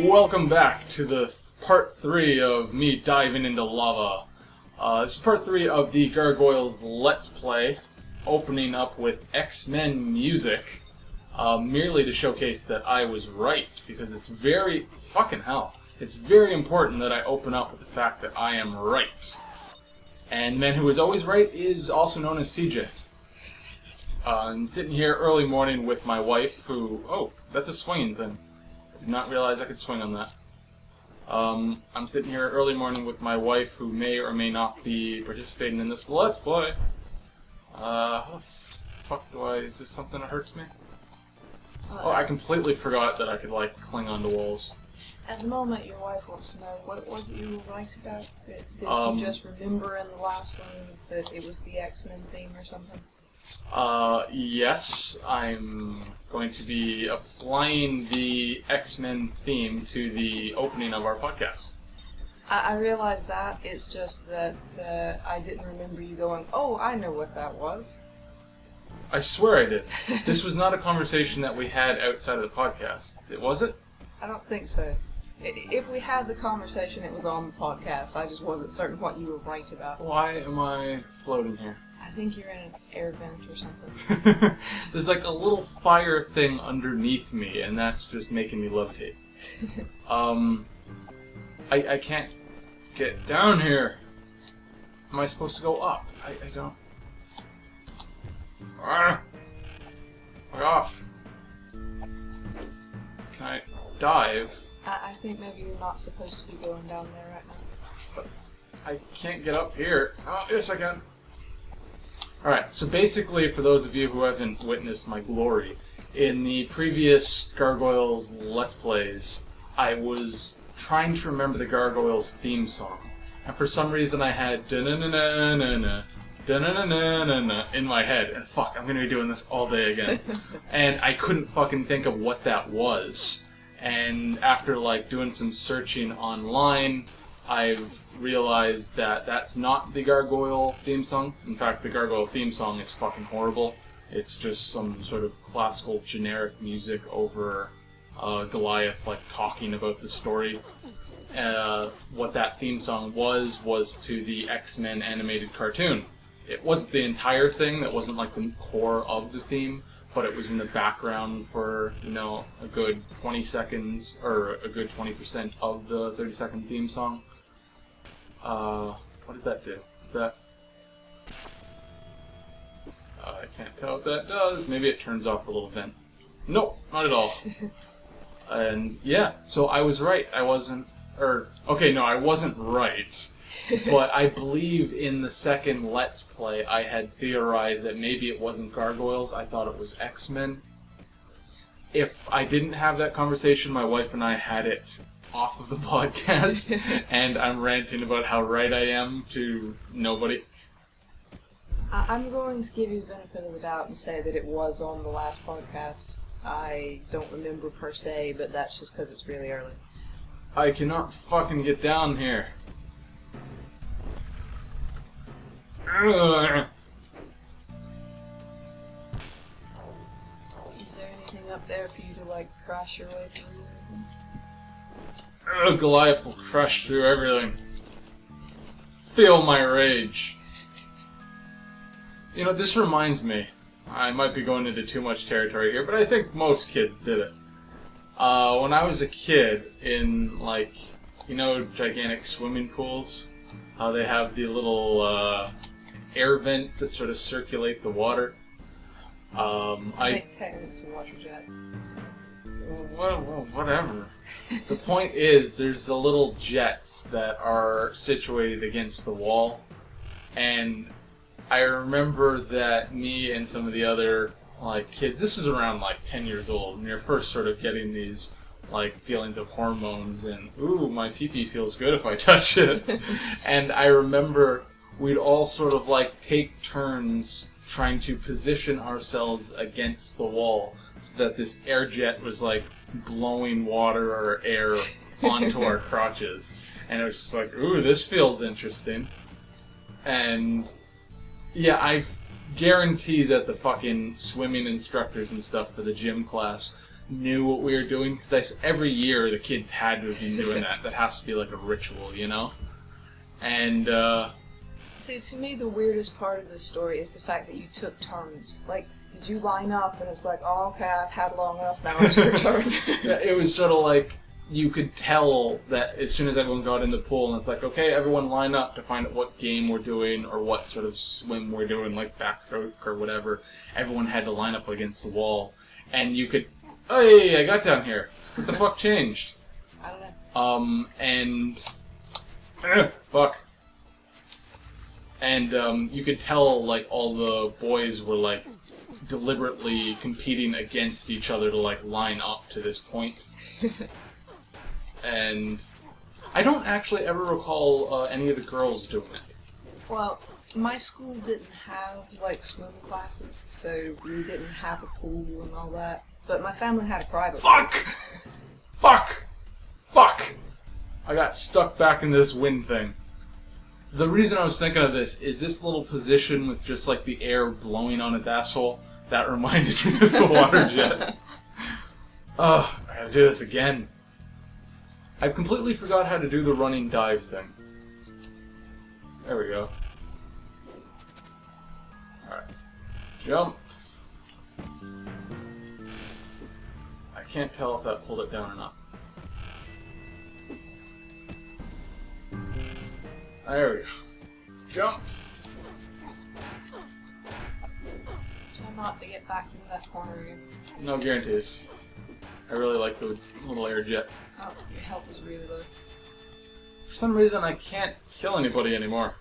Welcome back to the part 3 of me diving into lava. This is part 3 of the Gargoyles Let's Play, opening up with X-Men music, merely to showcase that I was right, because it's very... fucking hell. It's very important that I open up with the fact that I am right. And Man Who Is Always Right is also known as CJ. I'm sitting here early morning with my wife who... oh, that's a swinging thing. I did not realize I could swing on that. I'm sitting here early morning with my wife who may or may not be participating in this Let's Play. How the fuck do I... is this something that hurts me? Oh, I completely forgot that I could, like, cling onto walls. At the moment, your wife wants to know, what was it you were right about? Did you just remember in the last one that it was the X-Men theme or something? Yes, I'm going to be applying the X-Men theme to the opening of our podcast. I realize that, it's just that I didn't remember you going, oh, I know what that was. I swear I did. This was not a conversation that we had outside of the podcast. Was it? I don't think so. If we had the conversation, it was on the podcast. I just wasn't certain what you were right about. Why am I floating here? I think you're in an air vent or something. There's like a little fire thing underneath me, and that's just making me levitate. I can't get down here. Am I supposed to go up? I don't... Fuck off. Can I dive? I think maybe you're not supposed to be going down there right now. But I can't get up here. Oh, yes I can. Alright, so basically, for those of you who haven't witnessed my glory, in the previous Gargoyles Let's Plays, I was trying to remember the Gargoyles theme song. And for some reason I had da-na-na-na-na-na, da-na-na-na-na-na in my head. And fuck, I'm gonna be doing this all day again. And I couldn't fucking think of what that was. And after, like, doing some searching online, I've realized that that's not the Gargoyle theme song. In fact, the Gargoyle theme song is fucking horrible. It's just some sort of classical generic music over Goliath, like, talking about the story. What that theme song was to the X-Men animated cartoon. It wasn't the entire thing, that wasn't like the core of the theme, but it was in the background for, you know, a good 20 seconds, or a good 20% of the 30-second theme song. What did that do? That... I can't tell what that does. Maybe it turns off the little vent. Nope, not at all. And, yeah, so I was right. I wasn't... okay, no, I wasn't right. But I believe in the second Let's Play I had theorized that maybe it wasn't Gargoyles, I thought it was X-Men. If I didn't have that conversation, my wife and I had it off of the podcast, and I'm ranting about how right I am to nobody. I'm going to give you the benefit of the doubt and say that it was on the last podcast. I don't remember per se, but that's just because it's really early. I cannot fucking get down here. Is there anything up there for you to, like, crash your way through? Goliath will crush through everything. Feel my rage. You know, this reminds me. I might be going into too much territory here, but I think most kids did it. When I was a kid, in, like, you know, gigantic swimming pools, how they have the little, air vents that sort of circulate the water. I think technically it's a water jet. Well, whatever. The point is, there's the little jets that are situated against the wall, and I remember that me and some of the other, like, kids, this is around, like, 10 years old, and you're first sort of getting these, like, feelings of hormones, and, ooh, my pee-pee feels good if I touch it. And I remember we'd all sort of, like, take turns trying to position ourselves against the wall so that this air jet was, like, blowing water or air onto our crotches. And it was just like, ooh, this feels interesting. And, yeah, I guarantee that the fucking swimming instructors and stuff for the gym class knew what we were doing, because every year the kids had to have been doing that. That has to be like a ritual, you know? And, See, to me, the weirdest part of this story is the fact that you took turns. Like, did you line up and it's like, oh, okay, I've had long enough, now it's your turn? Yeah, it was sort of like, you could tell that as soon as everyone got in the pool, and it's like, okay, everyone line up to find out what game we're doing, or what sort of swim we're doing, like backstroke or whatever. Everyone had to line up against the wall. And you could, hey, I got down here. What the fuck changed? I don't know. Fuck. And, you could tell, like, all the boys were, like, deliberately competing against each other to, like, line up to this point. And I don't actually ever recall any of the girls doing it. Well, my school didn't have, like, swim classes, so we didn't have a pool and all that. But my family had a private Fuck! Fuck! Fuck! I got stuck back in this wind thing. The reason I was thinking of this is this little position with just, like, the air blowing on his asshole. That reminded me of the water jets. Ugh, I gotta do this again. I've completely forgot how to do the running dive thing. There we go. Alright. Jump. I can't tell if that pulled it down or not. There we go. Jump! Try not to get back into that corner again. No guarantees. I really like the little air jet. Oh, your health is really low. For some reason, I can't kill anybody anymore.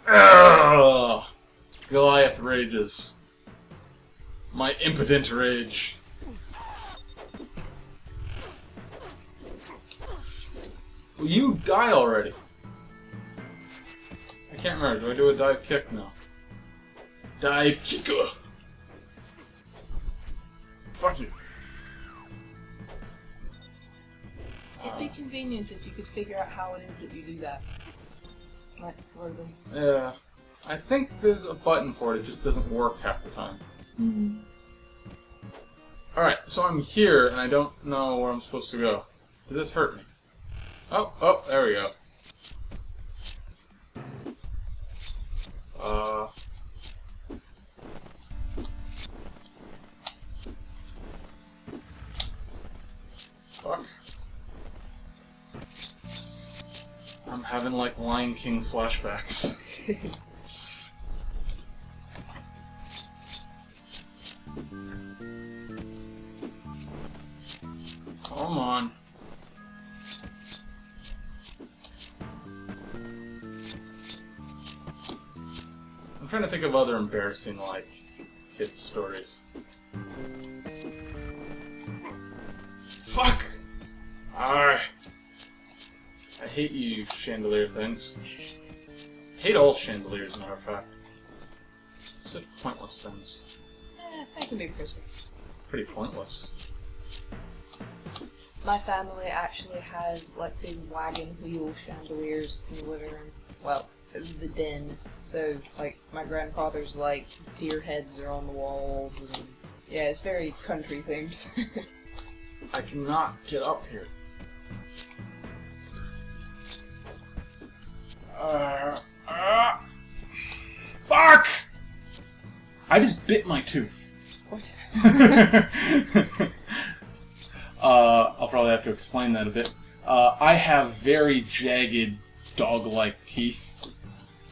Ugh! Goliath rages. My impotent rage. Will you die already? I can't remember. Do I do a dive kick now? Dive kicker! Fuck you. It'd be convenient if you could figure out how it is that you do that. Like, floating. Yeah. I think there's a button for it, it just doesn't work half the time. Mm-hmm. Alright, so I'm here, and I don't know where I'm supposed to go. Does this hurt me? Oh, there we go. Fuck. I'm having, like, Lion King flashbacks. Come on. I'm trying to think of other embarrassing, like, kids' stories. Fuck! Alright. I hate you chandelier things. Hate all chandeliers, as a matter of fact. Such pointless things. They can be pretty. Pretty pointless. My family actually has, like, big wagon wheel chandeliers in the living room. Well, the den. So, like, my grandfather's, like, deer heads are on the walls, and yeah, it's very country themed. I cannot get up here. Fuck! I just bit my tooth. What? I'll probably have to explain that a bit. I have very jagged, dog-like teeth.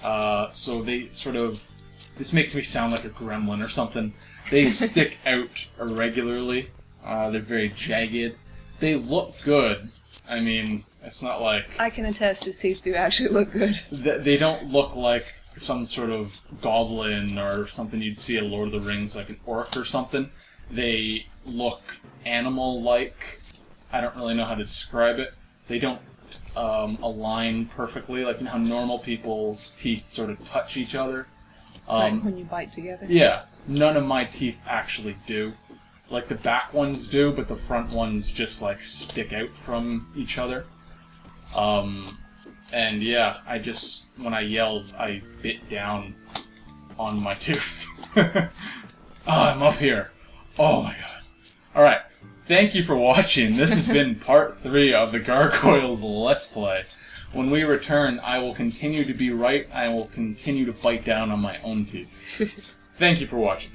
So they sort of... This makes me sound like a gremlin or something. They stick out irregularly. They're very jagged. They look good. I mean, it's not like... I can attest his teeth do actually look good. They don't look like some sort of goblin or something you'd see in Lord of the Rings, like an orc or something. They look animal-like. I don't really know how to describe it. They don't align perfectly, like, you know how normal people's teeth sort of touch each other. Like when you bite together? Yeah. None of my teeth actually do. Like, the back ones do, but the front ones just, like, stick out from each other. And yeah, when I yelled, I bit down on my tooth. I'm up here. Oh my god. Alright, thank you for watching. This has been part 3 of the Gargoyles Let's Play. When we return, I will continue to be right. I will continue to bite down on my own teeth. Thank you for watching.